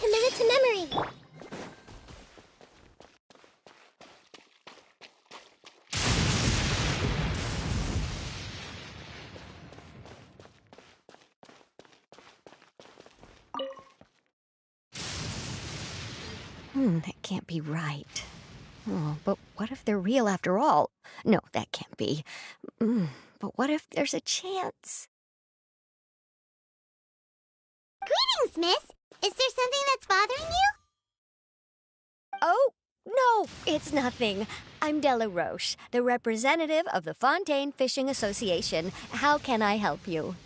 Commit it to memory. That can't be right. Oh, but what if they're real after all? No, that can't be. But what if there's a chance? Greetings, miss. Is there something that's bothering you? Oh, no, it's nothing. I'm Della Roche, the representative of the Fontaine Fishing Association. How can I help you?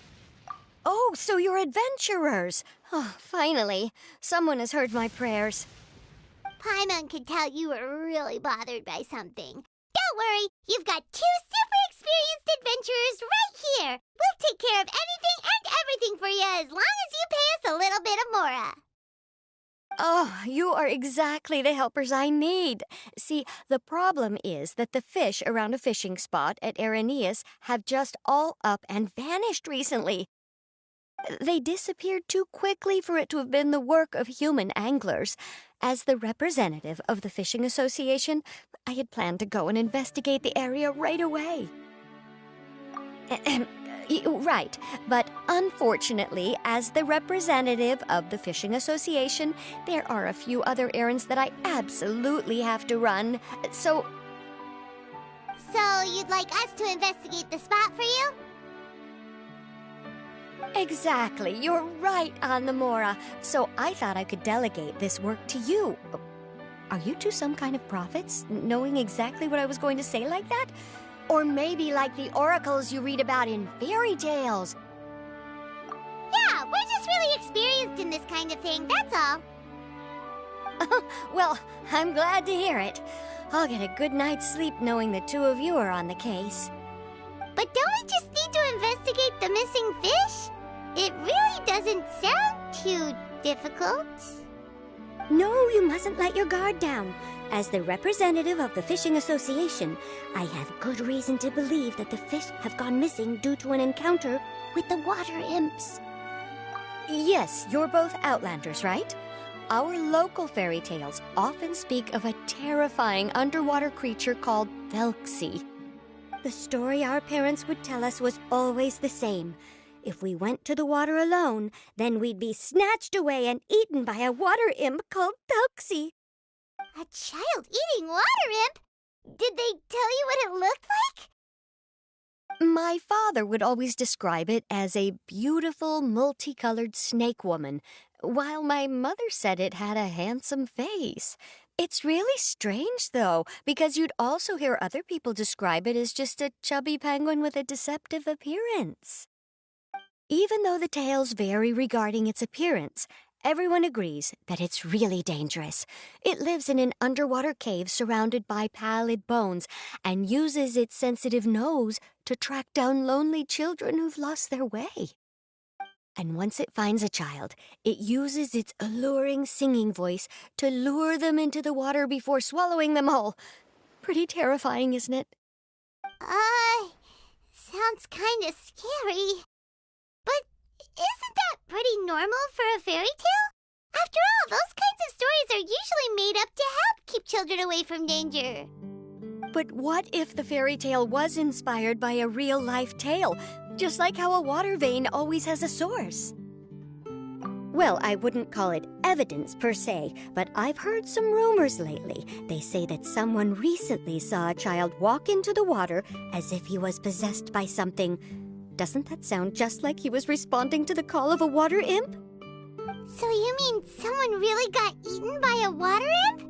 Oh, so you're adventurers. Oh, finally. Someone has heard my prayers. Paimon could tell you were really bothered by something. Don't worry, you've got 2 super experienced adventurers right here. We'll take care of anything and everything for you as long as you pay us a little bit of mora. Oh, you are exactly the helpers I need. See, the problem is that the fish around a fishing spot at Araneus have just all up and vanished recently. They disappeared too quickly for it to have been the work of human anglers. As the representative of the Fishing Association, I had planned to go and investigate the area right away. Right, but unfortunately, as the representative of the Fishing Association, there are a few other errands that I absolutely have to run, so... So you'd like us to investigate the spot for you? Exactly, you're right on the mora. So I thought I could delegate this work to you. Are you two some kind of prophets, knowing exactly what I was going to say like that? Or maybe like the oracles you read about in fairy tales. Yeah, we're just really experienced in this kind of thing, that's all. Well, I'm glad to hear it. I'll get a good night's sleep knowing the two of you are on the case. But don't we just need to investigate the missing fish? It really doesn't sound too difficult. No, you mustn't let your guard down. As the representative of the Fishing Association, I have good reason to believe that the fish have gone missing due to an encounter with the water imps. Yes, you're both Outlanders, right? Our local fairy tales often speak of a terrifying underwater creature called Telksi. The story our parents would tell us was always the same. If we went to the water alone, then we'd be snatched away and eaten by a water imp called Telksi. A child eating water imp? Did they tell you what it looked like? My father would always describe it as a beautiful, multicolored snake woman, while my mother said it had a handsome face. It's really strange, though, because you'd also hear other people describe it as just a chubby penguin with a deceptive appearance. Even though the tales vary regarding its appearance, everyone agrees that it's really dangerous. It lives in an underwater cave surrounded by pallid bones and uses its sensitive nose to track down lonely children who've lost their way. And once it finds a child, it uses its alluring singing voice to lure them into the water before swallowing them all. Pretty terrifying, isn't it? Sounds kind of scary. But isn't that pretty normal for a fairy tale? After all, those kinds of stories are usually made up to help keep children away from danger. But what if the fairy tale was inspired by a real-life tale, just like how a water vein always has a source? Well, I wouldn't call it evidence per se, but I've heard some rumors lately. They say that someone recently saw a child walk into the water as if he was possessed by something. Doesn't that sound just like he was responding to the call of a water imp? So you mean someone really got eaten by a water imp?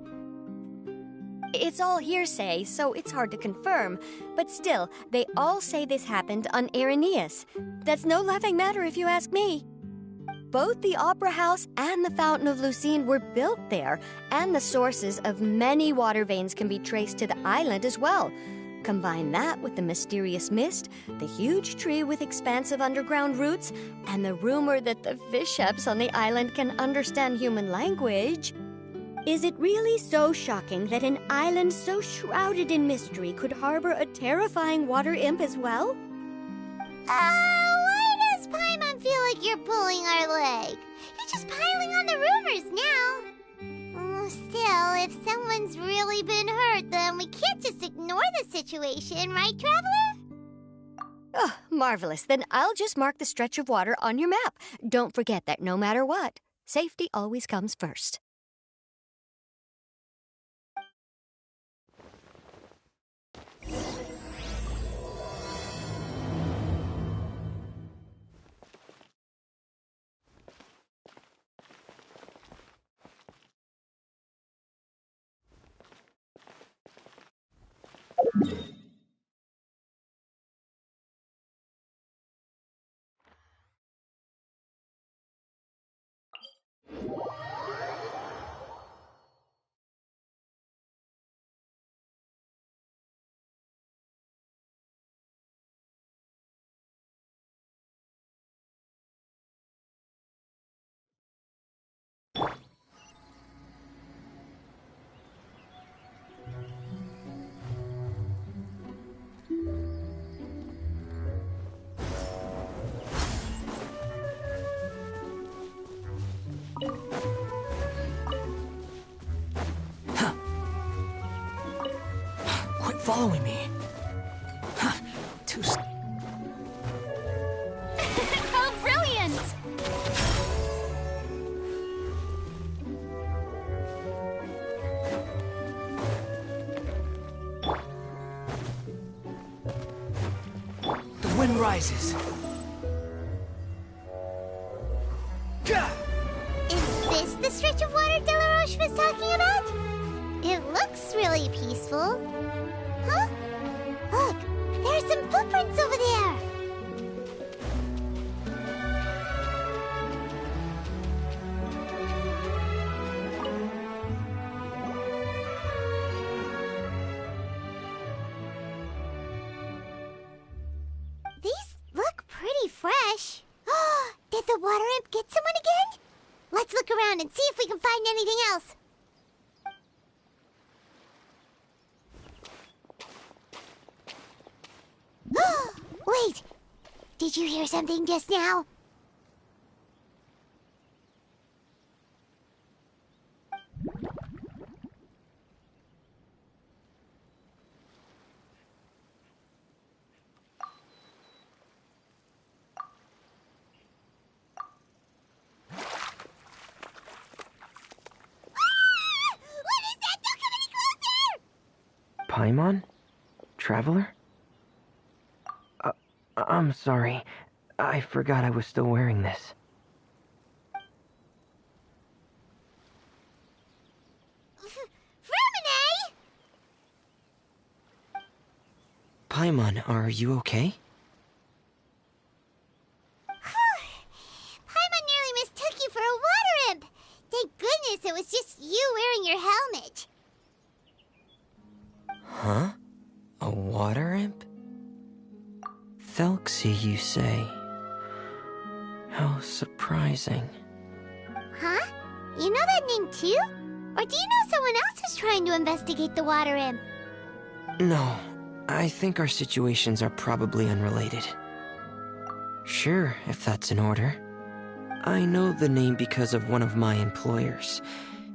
It's all hearsay, so it's hard to confirm. But still, they all say this happened on Irenaeus. That's no laughing matter if you ask me. Both the Opera House and the Fountain of Lucine were built there, and the sources of many water veins can be traced to the island as well. Combine that with the mysterious mist, the huge tree with expansive underground roots, and the rumor that the fish-heps on the island can understand human language. Is it really so shocking that an island so shrouded in mystery could harbor a terrifying water imp as well? Why does Paimon feel like you're pulling our leg? You're just piling on the rumors now. Still, if someone's really been hurt, then we can't just ignore the situation, right, Traveler? Oh, marvelous. Then I'll just mark the stretch of water on your map. Don't forget that no matter what, safety always comes first. Quit following me. Oh, brilliant! The wind rises. Is this the stretch of water Delaroche was talking about? It looks really peaceful. Huh? Look, there are some footprints over there. These look pretty fresh. Did the water imp get someone again? Let's look around and see if we can find anything else. Wait! Did you hear something just now? What is that? Don't come any closer! Paimon? Traveler? I'm sorry. I forgot I was still wearing this. Vermine! Paimon, are you okay? Paimon nearly mistook you for a water imp. Thank goodness it was just you wearing your helmet. Huh? A water imp? Telksy, you say? How surprising. Huh? You know that name too? Or do you know someone else who's trying to investigate the water imp? No, I think our situations are probably unrelated. Sure, if that's in order. I know the name because of one of my employers.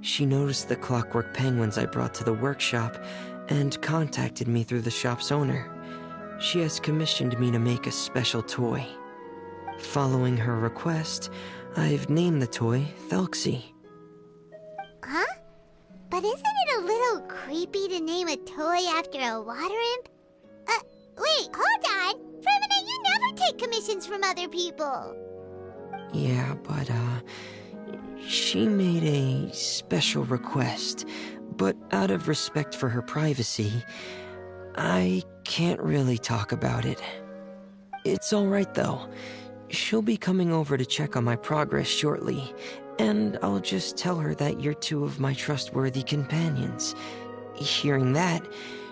She noticed the clockwork penguins I brought to the workshop and contacted me through the shop's owner. She has commissioned me to make a special toy. Following her request, I've named the toy Telksy. Huh? But isn't it a little creepy to name a toy after a water imp? Wait, hold on! Vermine, you never take commissions from other people! Yeah, but, she made a special request, but out of respect for her privacy, I can't really talk about it. It's alright though. She'll be coming over to check on my progress shortly, and I'll just tell her that you're two of my trustworthy companions. Hearing that,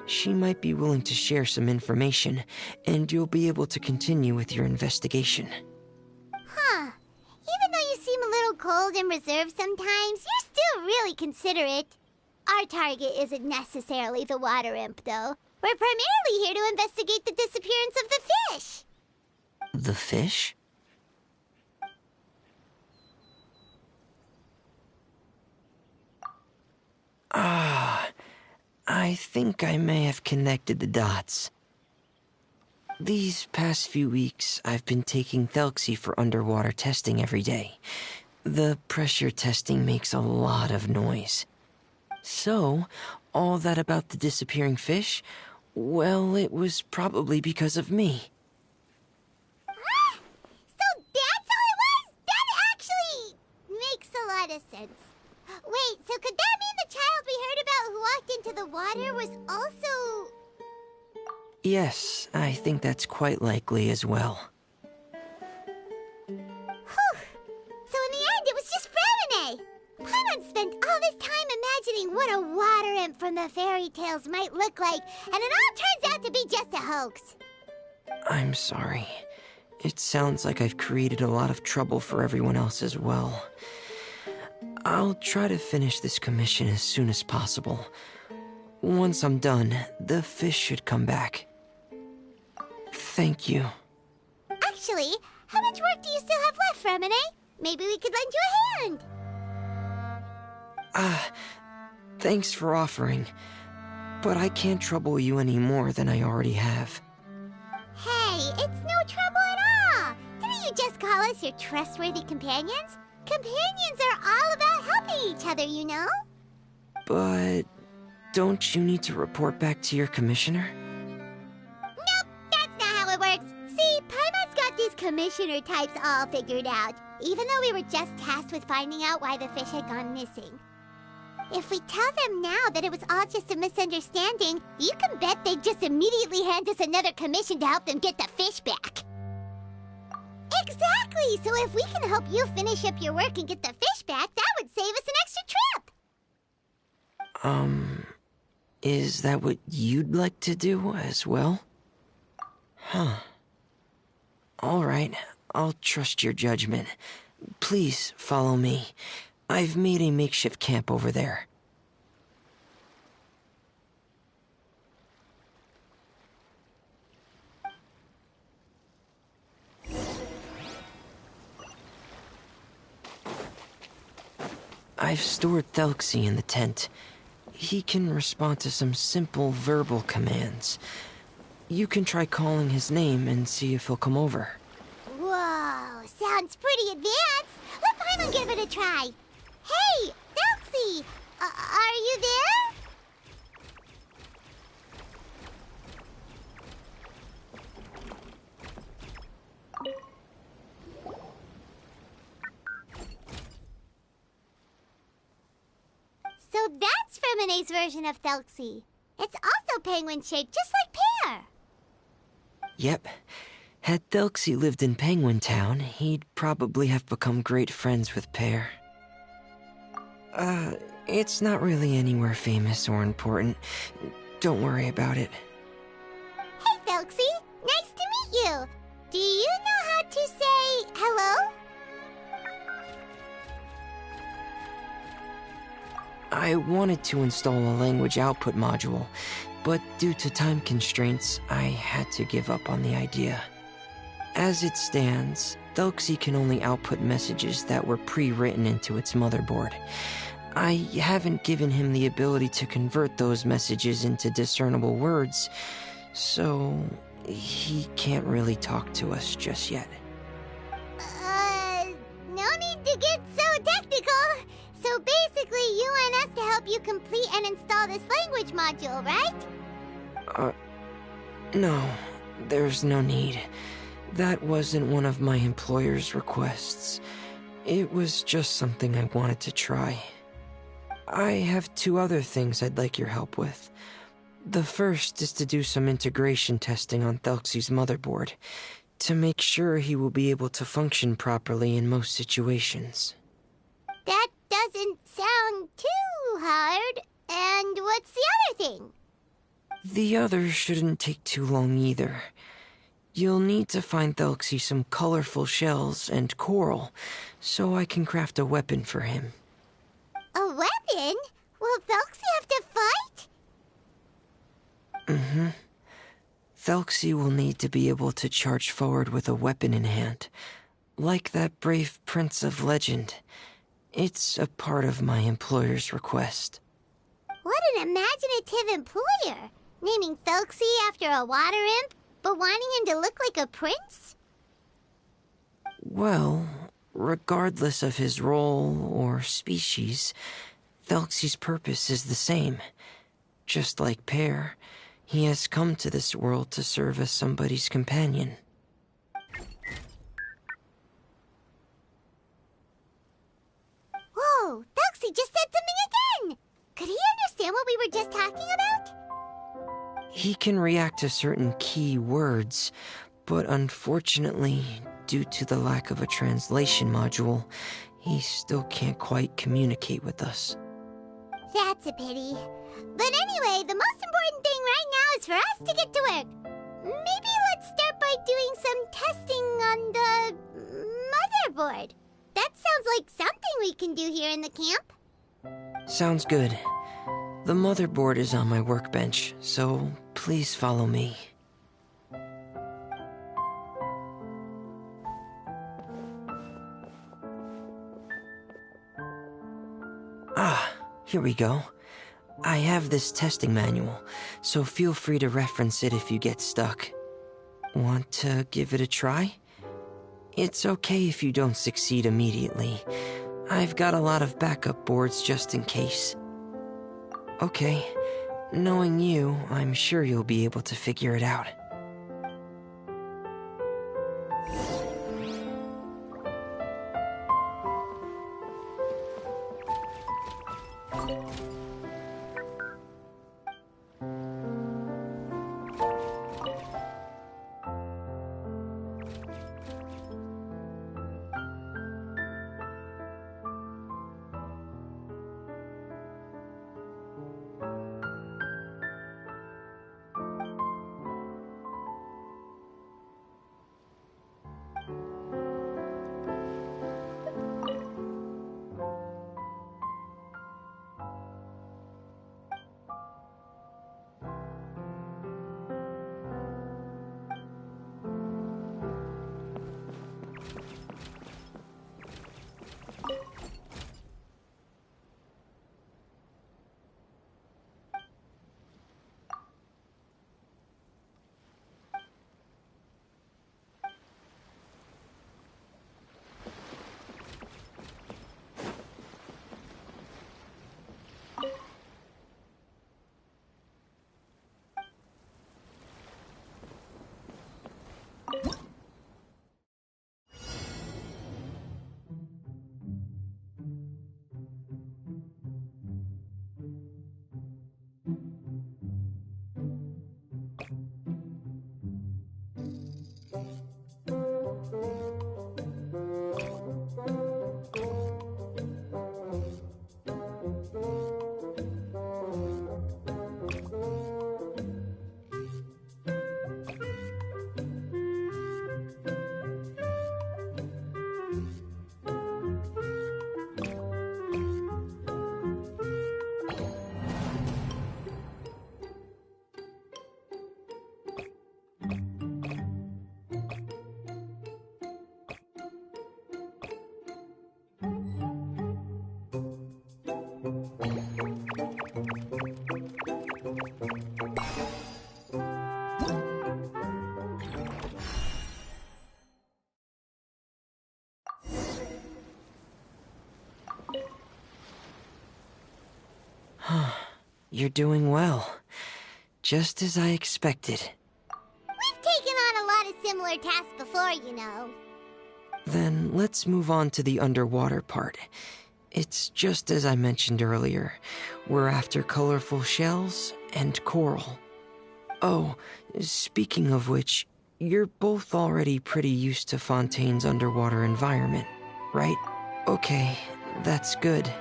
she might be willing to share some information, and you'll be able to continue with your investigation. Huh. Even though you seem a little cold and reserved sometimes, you're still really considerate. Our target isn't necessarily the water imp, though. We're primarily here to investigate the disappearance of the fish. The fish? Ah, I think I may have connected the dots. These past few weeks, I've been taking Telksi for underwater testing every day. The pressure testing makes a lot of noise. So, all that about the disappearing fish, well, it was probably because of me. Ah, so that's all it was? That actually makes a lot of sense. Wait, so could that mean the child we heard about who walked into the water was also... Yes, I think that's quite likely as well. Whew. So in the end, it was just Fremine. Paimon spent all this time imagining what a water imp from the fairy tales might look like, and it all turns out to be just a hoax. I'm sorry. It sounds like I've created a lot of trouble for everyone else as well. I'll try to finish this commission as soon as possible. Once I'm done, the fish should come back. Thank you. Actually, how much work do you still have left, Fremine? Maybe we could lend you a hand. Thanks for offering, but I can't trouble you any more than I already have. Hey, it's no trouble at all. Didn't you just call us your trustworthy companions? Companions are all about helping each other, you know? But don't you need to report back to your commissioner? Nope, that's not how it works. See, Paimon's got these commissioner types all figured out, even though we were just tasked with finding out why the fish had gone missing. If we tell them now that it was all just a misunderstanding, you can bet they'd just immediately hand us another commission to help them get the fish back. Exactly! So if we can help you finish up your work and get the fish back, that would save us an extra trip! Is that what you'd like to do as well? Huh. Alright, I'll trust your judgment. Please follow me. I've made a makeshift camp over there. I've stored Telksi in the tent. He can respond to some simple verbal commands. You can try calling his name and see if he'll come over. Whoa, sounds pretty advanced. Let Paimon give it a try. Hey, Telksi, are you there? So that's Fremine's version of Telksi. It's also penguin-shaped, just like Pear. Yep. Had Telksi lived in Penguin Town, he'd probably have become great friends with Pear. It's not really anywhere famous or important. Don't worry about it. Hey, Telksi, nice to meet you. Do you know how to say hello? I wanted to install a language output module, but due to time constraints, I had to give up on the idea. As it stands, Telksi can only output messages that were pre-written into its motherboard. I haven't given him the ability to convert those messages into discernible words, so he can't really talk to us just yet. No need to get so technical. So basically, you want us to help you complete and install this language module, right? No, there's no need. That wasn't one of my employer's requests. It was just something I wanted to try. I have two other things I'd like your help with. The first is to do some integration testing on Telksi's motherboard, to make sure he will be able to function properly in most situations. That doesn't sound too hard. And what's the other thing? The other shouldn't take too long either. You'll need to find Telksi some colorful shells and coral, so I can craft a weapon for him. A weapon? Will Telksi have to fight? Mm-hmm. Telksi will need to be able to charge forward with a weapon in hand, like that brave prince of legend. It's a part of my employer's request. What an imaginative employer! Naming Telksi after a water imp, but wanting him to look like a prince? Well, regardless of his role or species, Telksi's purpose is the same. Just like Pear, he has come to this world to serve as somebody's companion. Whoa, Telksi just said something again! Could he understand what we were just talking about? He can react to certain key words, but unfortunately, due to the lack of a translation module, he still can't quite communicate with us. That's a pity. But anyway, the most important thing right now is for us to get to work. Maybe let's start by doing some testing on the motherboard. That sounds like something we can do here in the camp. Sounds good. The motherboard is on my workbench, so please follow me. Ah, here we go. I have this testing manual, so feel free to reference it if you get stuck. Want to give it a try? It's okay if you don't succeed immediately. I've got a lot of backup boards just in case. Okay, knowing you, I'm sure you'll be able to figure it out. You're doing well. Just as I expected. We've taken on a lot of similar tasks before, you know. Then let's move on to the underwater part. It's just as I mentioned earlier. We're after colorful shells and coral. Oh, speaking of which, you're both already pretty used to Fontaine's underwater environment, right? Okay, that's good.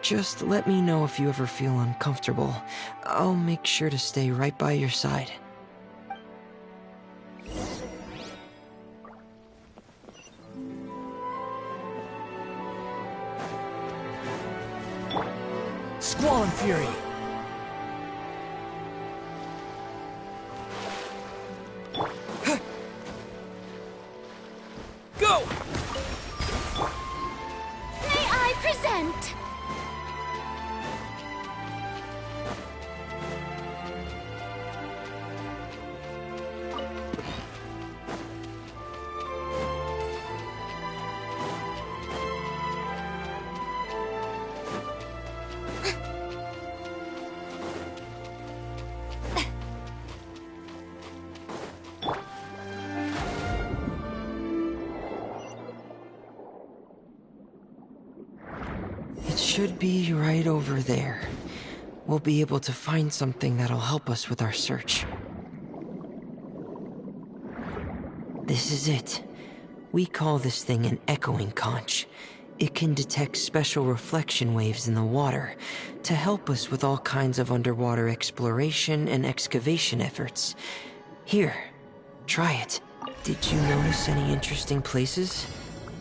Just let me know if you ever feel uncomfortable. I'll make sure to stay right by your side. Squall and Fury! Go! May I present? It should be right over there. We'll be able to find something that'll help us with our search. This is it. We call this thing an echoing conch. It can detect special reflection waves in the water to help us with all kinds of underwater exploration and excavation efforts. Here, try it. Did you notice any interesting places?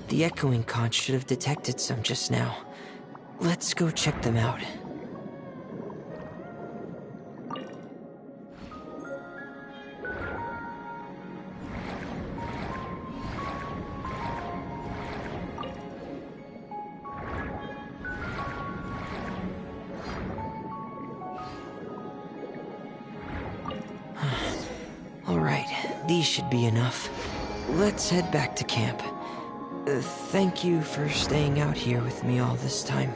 The echoing conch should have detected some just now. Let's go check them out. All right, these should be enough. Let's head back to camp. Thank you for staying out here with me all this time.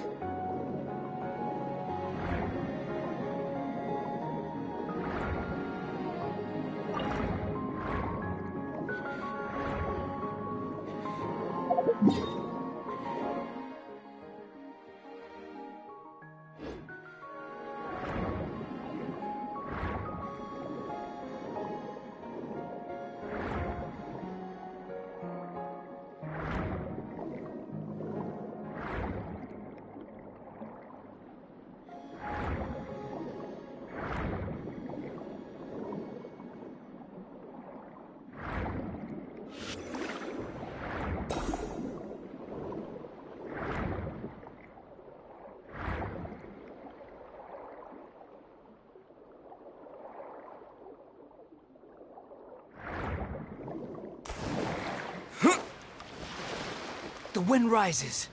The wind rises.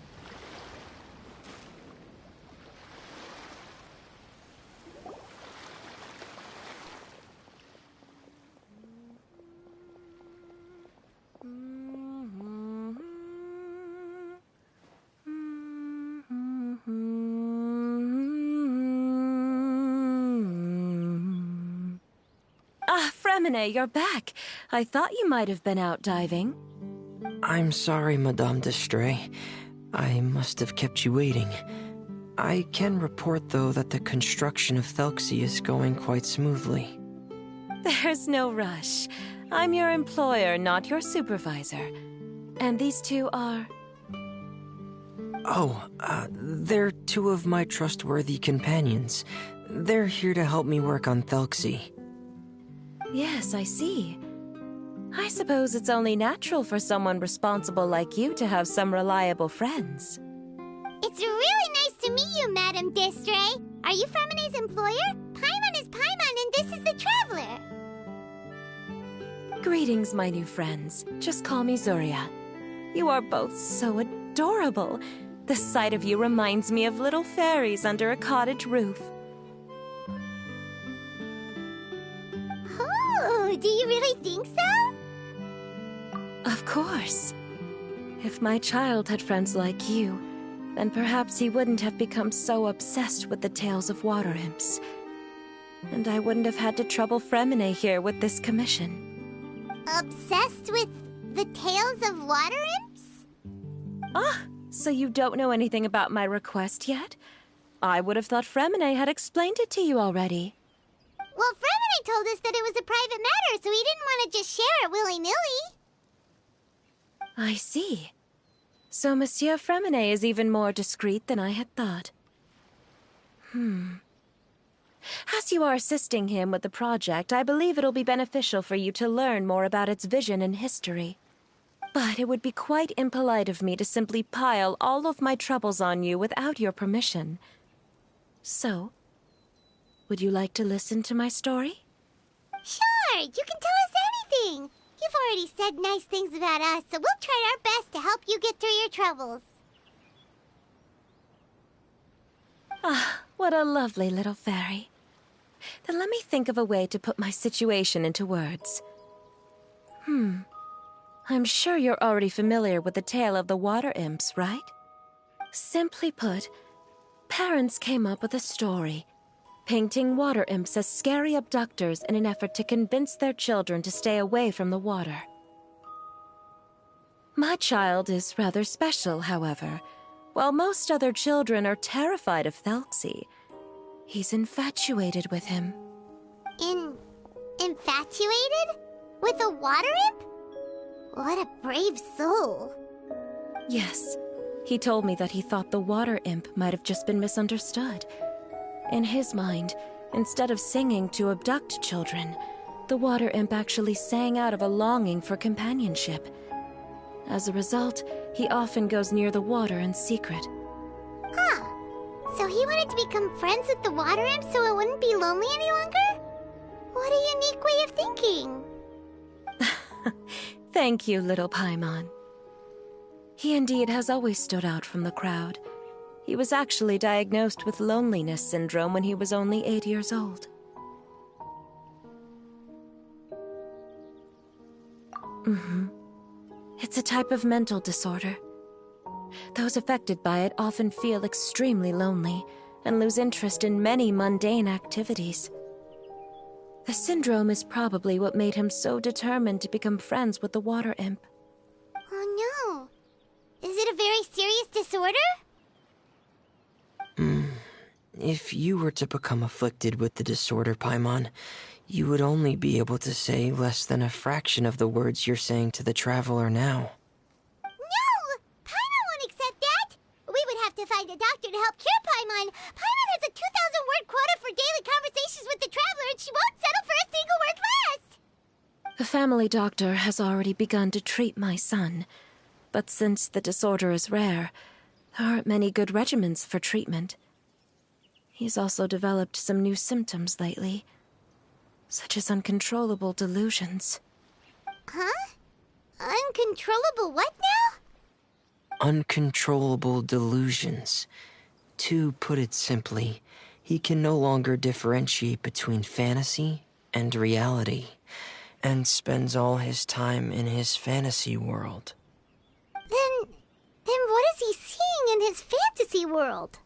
Ah, Fremine, you're back. I thought you might have been out diving. I'm sorry, Madame d'Estray. I must have kept you waiting. I can report, though, that the construction of Telksi is going quite smoothly. There's no rush. I'm your employer, not your supervisor. And these two are... Oh, they're two of my trustworthy companions. They're here to help me work on Telksi. Yes, I see. I suppose it's only natural for someone responsible like you to have some reliable friends. It's really nice to meet you, Madame d'Estray. Are you Fremine's employer? Paimon is Paimon, and this is the Traveler. Greetings, my new friends. Just call me Zuria. You are both so adorable. The sight of you reminds me of little fairies under a cottage roof. Oh, do you really think so? Of course. If my child had friends like you, then perhaps he wouldn't have become so obsessed with the tales of water imps. And I wouldn't have had to trouble Fremine here with this commission. Obsessed with the tales of water imps? Ah, So you don't know anything about my request yet? I would have thought Fremine had explained it to you already. Well, Fremine told us that it was a private matter, so he didn't want to just share it willy-nilly. I see. So Monsieur Fremine is even more discreet than I had thought. As you are assisting him with the project, I believe it'll be beneficial for you to learn more about its vision and history. But it would be quite impolite of me to simply pile all of my troubles on you without your permission. So, would you like to listen to my story? Sure, you can tell us anything. You've already said nice things about us, so we'll try our best to help you get through your troubles. Ah, what a lovely little fairy. Then let me think of a way to put my situation into words. I'm sure you're already familiar with the tale of the water imps, right? Simply put, parents came up with a story, painting water imps as scary abductors in an effort to convince their children to stay away from the water. My child is rather special, however. While most other children are terrified of Telksi, he's infatuated with him. Infatuated? With a water imp? What a brave soul. Yes, he told me that he thought the water imp might have just been misunderstood. In his mind, instead of singing to abduct children, the water imp actually sang out of a longing for companionship. As a result, he often goes near the water in secret. Huh. So he wanted to become friends with the water imp so it wouldn't be lonely any longer? What a unique way of thinking. Thank you, little Paimon. He indeed has always stood out from the crowd. He was actually diagnosed with loneliness syndrome when he was only 8 years old. It's a type of mental disorder. Those affected by it often feel extremely lonely and lose interest in many mundane activities. The syndrome is probably what made him so determined to become friends with the water imp. Oh no. Is it a very serious disorder? If you were to become afflicted with the disorder, Paimon, you would only be able to say less than a fraction of the words you're saying to the traveler now. No! Paimon won't accept that! We would have to find a doctor to help cure Paimon. Paimon has a 2,000-word quota for daily conversations with the traveler, and she won't settle for a single word less! The family doctor has already begun to treat my son, but since the disorder is rare, there aren't many good regimens for treatment. He's also developed some new symptoms lately, such as uncontrollable delusions. Huh? Uncontrollable what now? Uncontrollable delusions. To put it simply, he can no longer differentiate between fantasy and reality, and spends all his time in his fantasy world. Then what is he seeing in his fantasy world?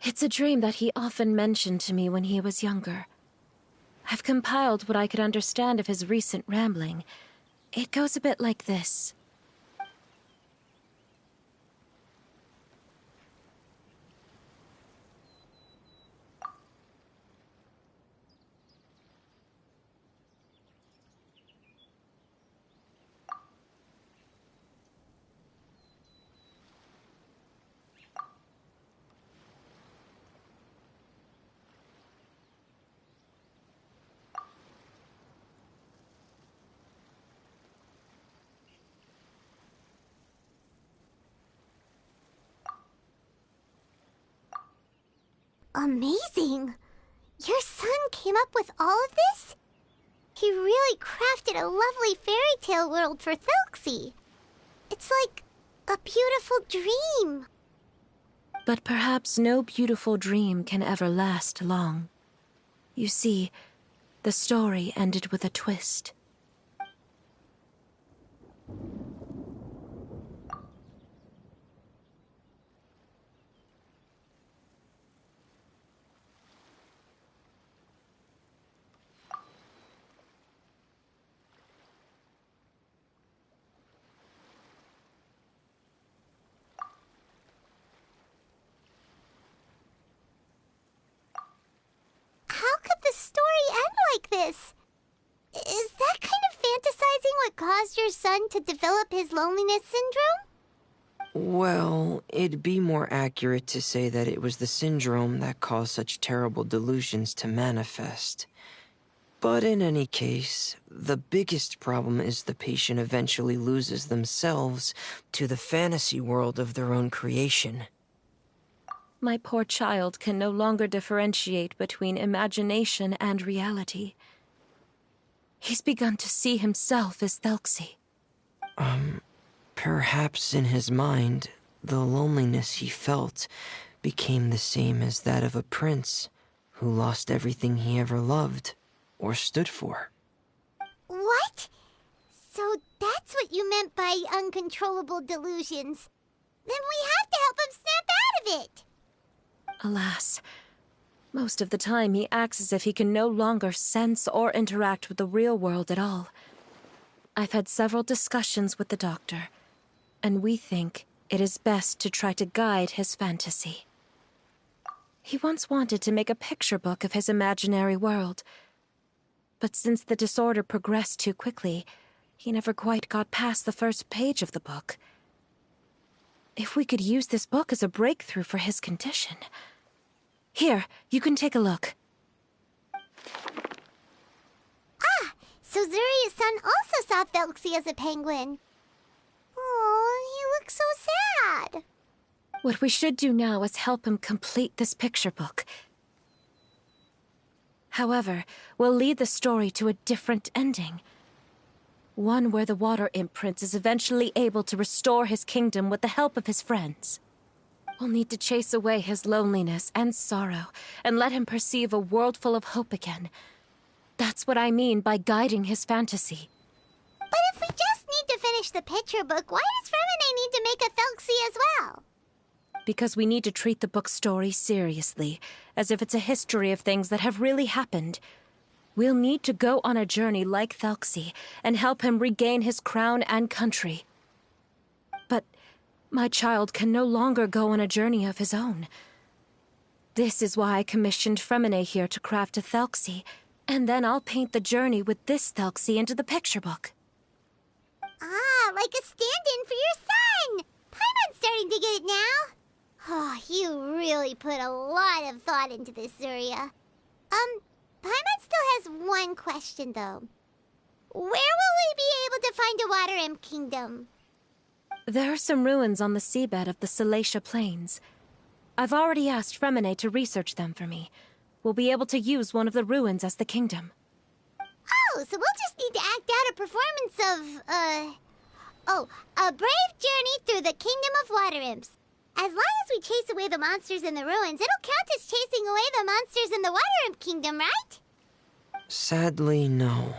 It's a dream that he often mentioned to me when he was younger. I've compiled what I could understand of his recent rambling. It goes a bit like this. Amazing! Your son came up with all of this? He really crafted a lovely fairy tale world for Telksi. It's like a beautiful dream. But perhaps no beautiful dream can ever last long. You see, the story ended with a twist. caused your son to develop his loneliness syndrome? Well, it'd be more accurate to say that it was the syndrome that caused such terrible delusions to manifest. But in any case, the biggest problem is the patient eventually loses themselves to the fantasy world of their own creation. My poor child can no longer differentiate between imagination and reality. He's begun to see himself as Telksi. Perhaps in his mind, the loneliness he felt became the same as that of a prince who lost everything he ever loved or stood for. What? So that's what you meant by uncontrollable delusions. Then we have to help him snap out of it. Alas, most of the time he acts as if he can no longer sense or interact with the real world at all. I've had several discussions with the doctor, and we think it is best to try to guide his fantasy. He once wanted to make a picture book of his imaginary world, but since the disorder progressed too quickly, he never quite got past the first page of the book. If we could use this book as a breakthrough for his condition... Here, you can take a look. Ah, so Zuria's son also saw Telksi as a penguin. Oh, he looks so sad. What we should do now is help him complete this picture book. However, we'll lead the story to a different ending. One where the Water Imp Prince is eventually able to restore his kingdom with the help of his friends. We'll need to chase away his loneliness and sorrow, and let him perceive a world full of hope again. That's what I mean by guiding his fantasy. But if we just need to finish the picture book, why does Fremine need to make a Telksi as well? Because we need to treat the book's story seriously, as if it's a history of things that have really happened. We'll need to go on a journey like Telksi, and help him regain his crown and country. But my child can no longer go on a journey of his own. This is why I commissioned Fremine here to craft a Telksi, and then I'll paint the journey with this Telksi into the picture book. Ah, like a stand-in for your son! Paimon's starting to get it now. Oh, you really put a lot of thought into this, Zuria. Paimon still has one question, though. Where will we be able to find a Water Imp Kingdom? There are some ruins on the seabed of the Salacia Plains. I've already asked Fremine to research them for me. We'll be able to use one of the ruins as the kingdom. Oh, so we'll just need to act out a performance of, a brave journey through the Kingdom of Water Imps. As long as we chase away the monsters in the ruins, it'll count as chasing away the monsters in the Water Imp Kingdom, right? Sadly, no.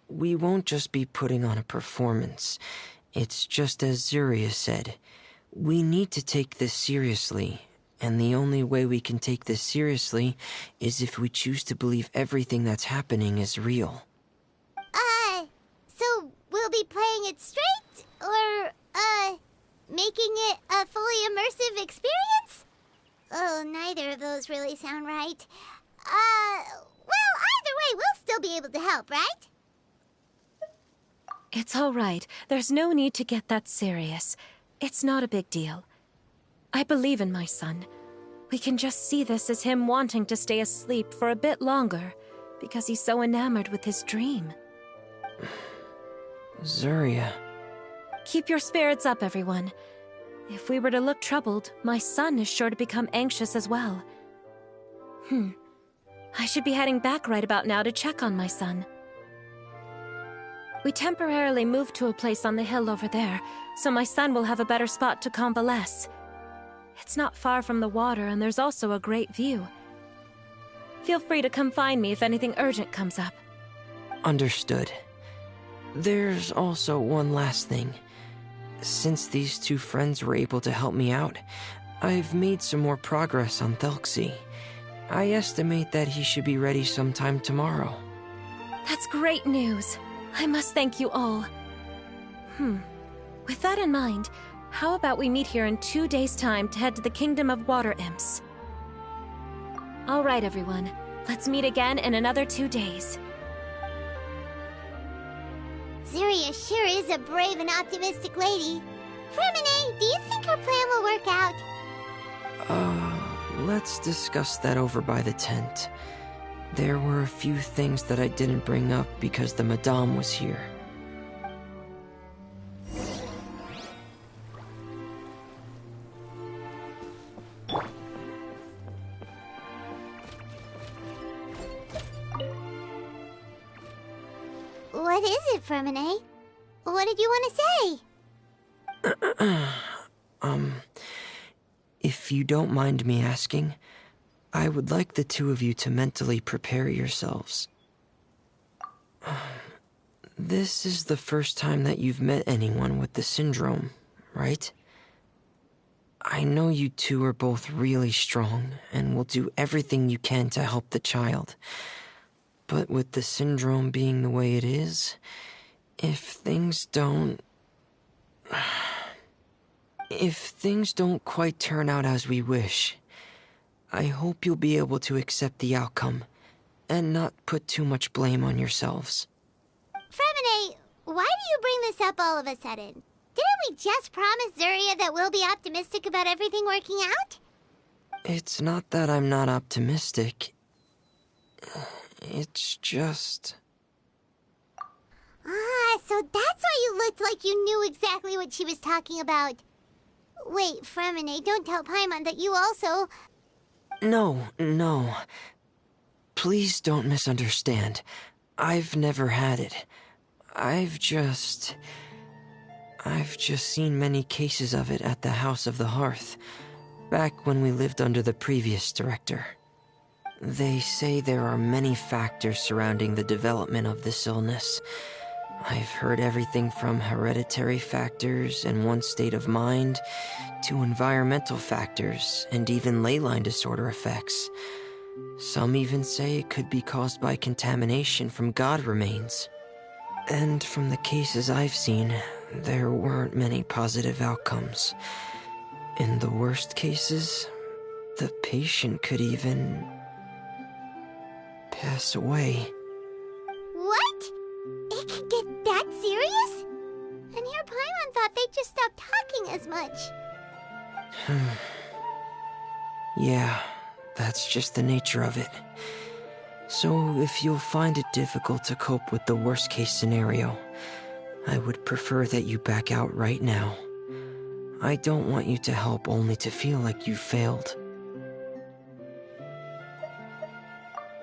We won't just be putting on a performance. It's just as Zuria said. We need to take this seriously, and the only way we can take this seriously is if we choose to believe everything that's happening is real. So we'll be playing it straight, or, making it a fully immersive experience? Oh, neither of those really sound right. Well, either way, we'll still be able to help, right? It's all right. There's no need to get that serious. It's not a big deal. I believe in my son. We can just see this as him wanting to stay asleep for a bit longer, because he's so enamored with his dream. Zuria. Keep your spirits up, everyone. If we were to look troubled, my son is sure to become anxious as well. I should be heading back right about now to check on my son. We temporarily moved to a place on the hill over there, so my son will have a better spot to convalesce. It's not far from the water, and there's also a great view. Feel free to come find me if anything urgent comes up. Understood. There's also one last thing. Since these two friends were able to help me out, I've made some more progress on Telksi. I estimate that he should be ready sometime tomorrow. That's great news. I must thank you all. With that in mind, how about we meet here in 2 days' time to head to the Kingdom of Water Imps? All right, everyone. Let's meet again in another 2 days. Zuria sure is a brave and optimistic lady. Fremine, do you think her plan will work out? Let's discuss that over by the tent. There were a few things that I didn't bring up because the Madame was here. What is it, Fremine? What did you want to say? If you don't mind me asking, I would like the two of you to mentally prepare yourselves. This is the first time that you've met anyone with the syndrome, right? I know you two are both really strong and will do everything you can to help the child. But with the syndrome being the way it is, if things don't quite turn out as we wish, I hope you'll be able to accept the outcome and not put too much blame on yourselves. Fremine, why do you bring this up all of a sudden? Didn't we just promise Zuria that we'll be optimistic about everything working out? It's not that I'm not optimistic. It's just... So that's why you looked like you knew exactly what she was talking about. Wait, Fremine, don't tell Paimon that you also... No. Please don't misunderstand. I've never had it. I've just seen many cases of it at the House of the Hearth, back when we lived under the previous director. They say there are many factors surrounding the development of this illness. I've heard everything from hereditary factors and one's state of mind, to environmental factors and even ley line disorder effects. Some even say it could be caused by contamination from god remains. And from the cases I've seen, there weren't many positive outcomes. In the worst cases, the patient could even pass away. What? It could get that serious? And here Paimon thought they'd just stop talking as much. Yeah, that's just the nature of it. So if you'll find it difficult to cope with the worst case scenario, I would prefer that you back out right now. I don't want you to help only to feel like you failed.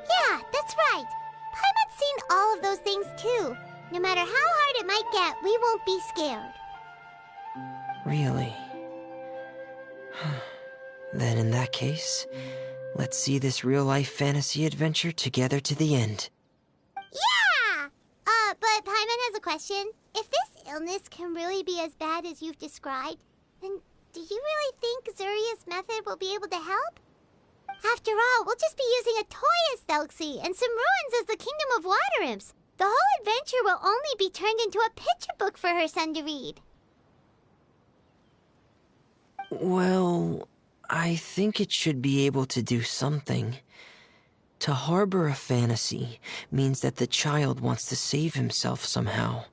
Yeah, that's right. Paimon's seen all of those things too. No matter how hard it might get, we won't be scared. Really? Then in that case, let's see this real-life fantasy adventure together to the end. Yeah! But Paimon has a question. If this illness can really be as bad as you've described, then do you really think Zuria's method will be able to help? After all, we'll just be using a toy as Telksi and some ruins as the Kingdom of Water Imps. The whole adventure will only be turned into a picture book for her son to read. Well, I think it should be able to do something. To harbor a fantasy means that the child wants to save himself somehow.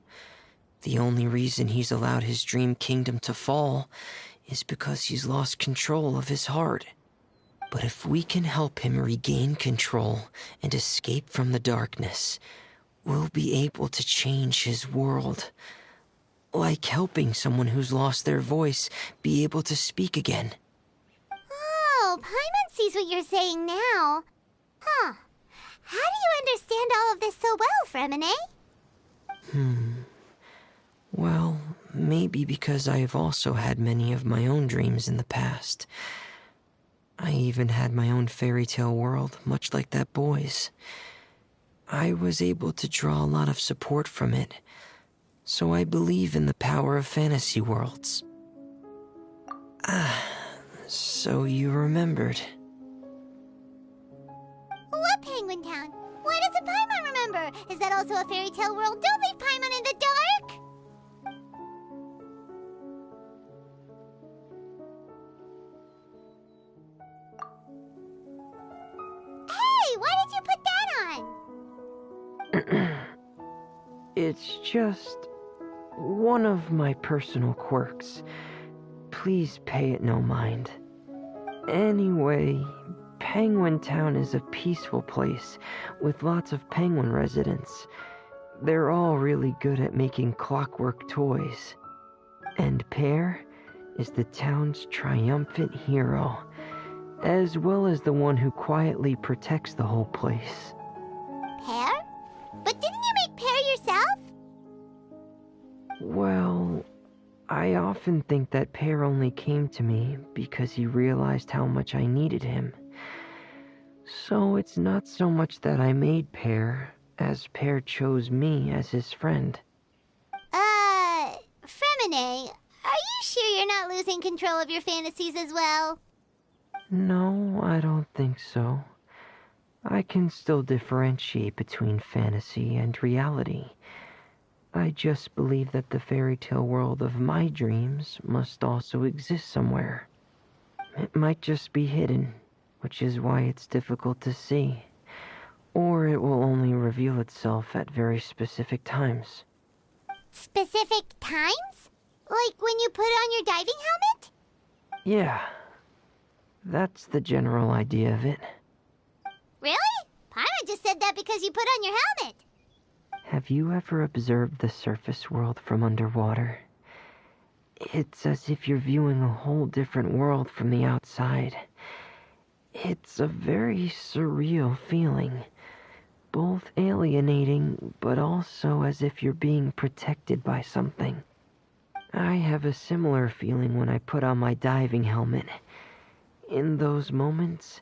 The only reason he's allowed his dream kingdom to fall is because he's lost control of his heart. But if we can help him regain control and escape from the darkness, we'll be able to change his world. Like helping someone who's lost their voice be able to speak again. Oh, Paimon sees what you're saying now. Huh. How do you understand all of this so well, Fremine? Well, maybe because I have also had many of my own dreams in the past. I even had my own fairy tale world, much like that boy's. I was able to draw a lot of support from it, so I believe in the power of fantasy worlds. So you remembered. What Penguin Town? Why doesn't Paimon remember? Is that also a fairy tale world? Don't leave Paimon in the dark! Hey, why did you put that on? It's just... one of my personal quirks. Please pay it no mind. Anyway, Penguin Town is a peaceful place with lots of penguin residents. They're all really good at making clockwork toys. And Pear is the town's triumphant hero, as well as the one who quietly protects the whole place. Pear? But didn't you make Pear yourself? Well, I often think that Pear only came to me because he realized how much I needed him. So it's not so much that I made Pear, as Pear chose me as his friend. Fremine, are you sure you're not losing control of your fantasies as well? No, I don't think so. I can still differentiate between fantasy and reality. I just believe that the fairy tale world of my dreams must also exist somewhere. It might just be hidden, which is why it's difficult to see. Or it will only reveal itself at very specific times. Specific times? Like when you put on your diving helmet? Yeah, that's the general idea of it. Really? Paimon just said that because you put on your helmet. Have you ever observed the surface world from underwater? It's as if you're viewing a whole different world from the outside. It's a very surreal feeling. Both alienating, but also as if you're being protected by something. I have a similar feeling when I put on my diving helmet. In those moments,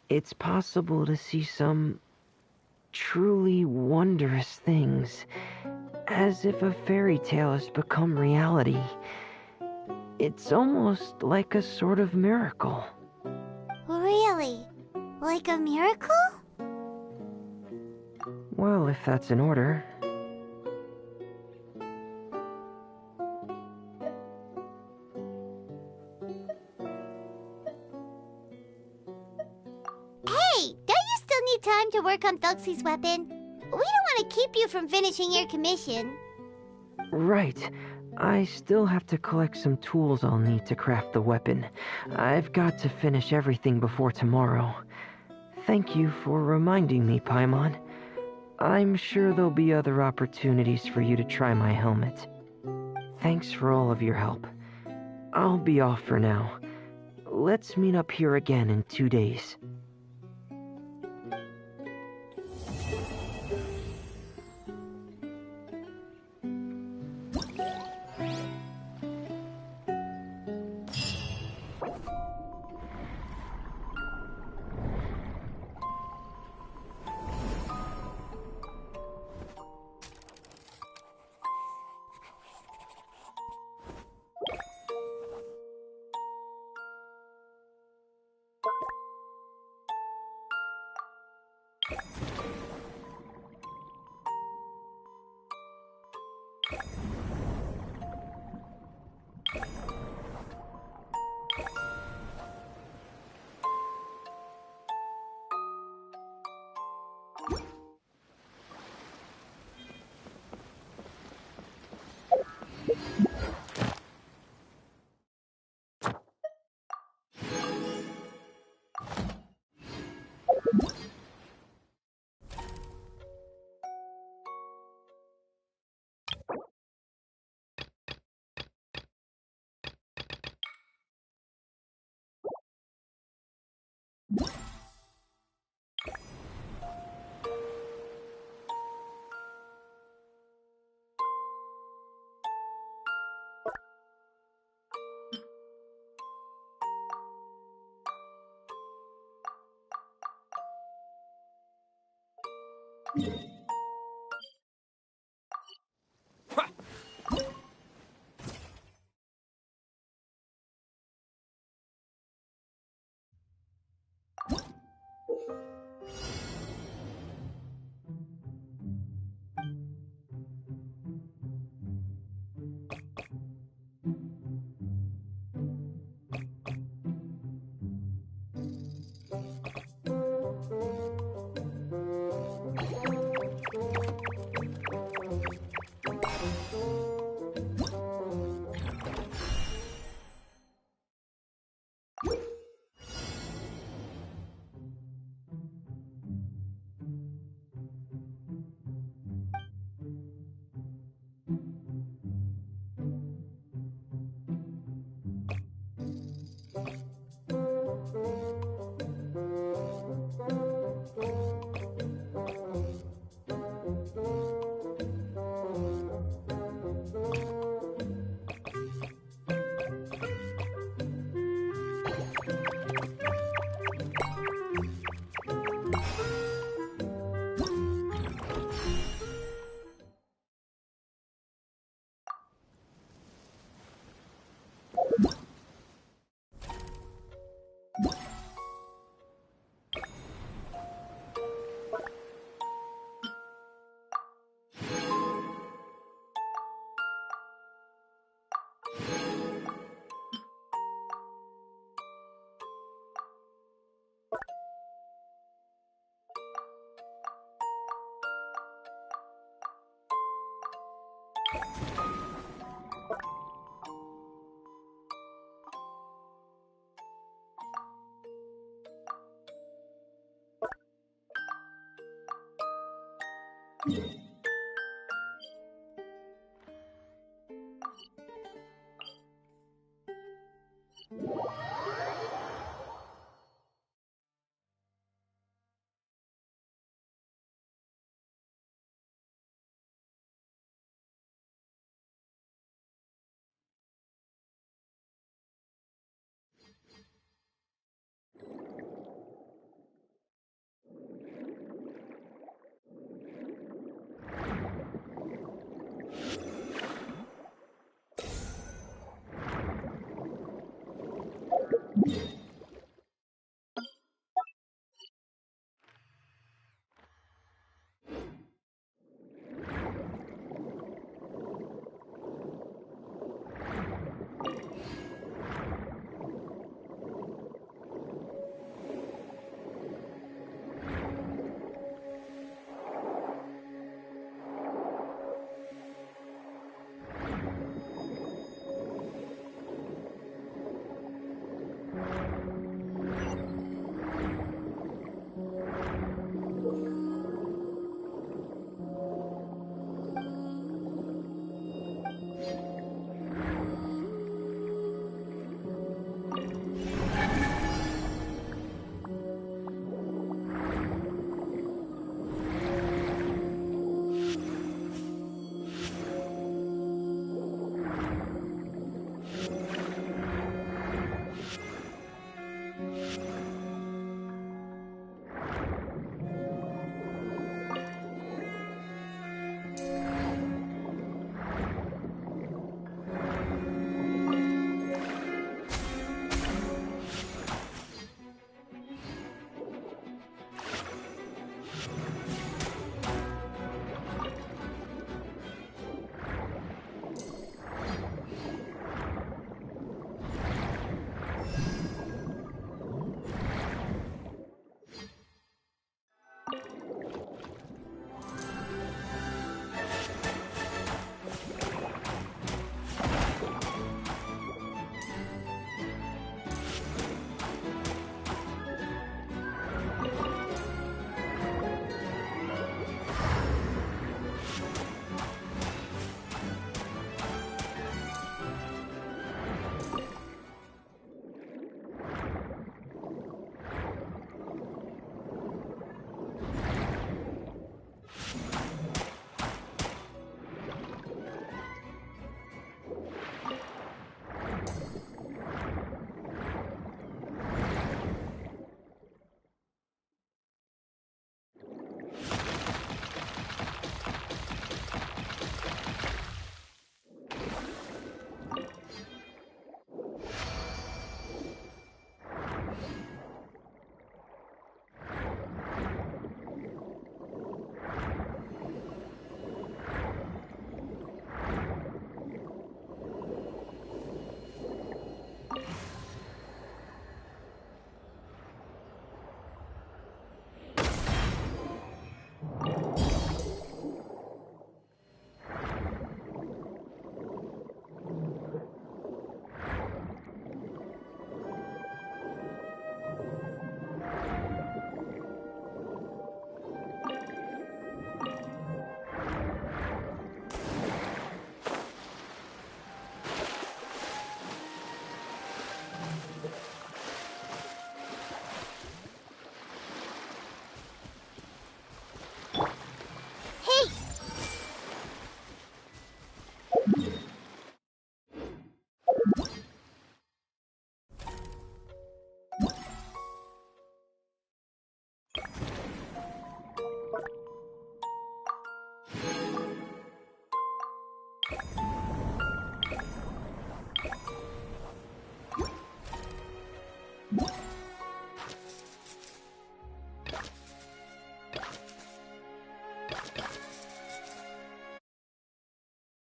it's possible to see some truly wondrous things, as if a fairy tale has become reality. It's almost like a sort of miracle. Really? Like a miracle? Well, if that's in order. Hey, don't you still need time to work on Telksi's weapon? We don't want to keep you from finishing your commission. Right. I still have to collect some tools I'll need to craft the weapon. I've got to finish everything before tomorrow. Thank you for reminding me, Paimon. I'm sure there'll be other opportunities for you to try my helmet. Thanks for all of your help. I'll be off for now. Let's meet up here again in 2 days.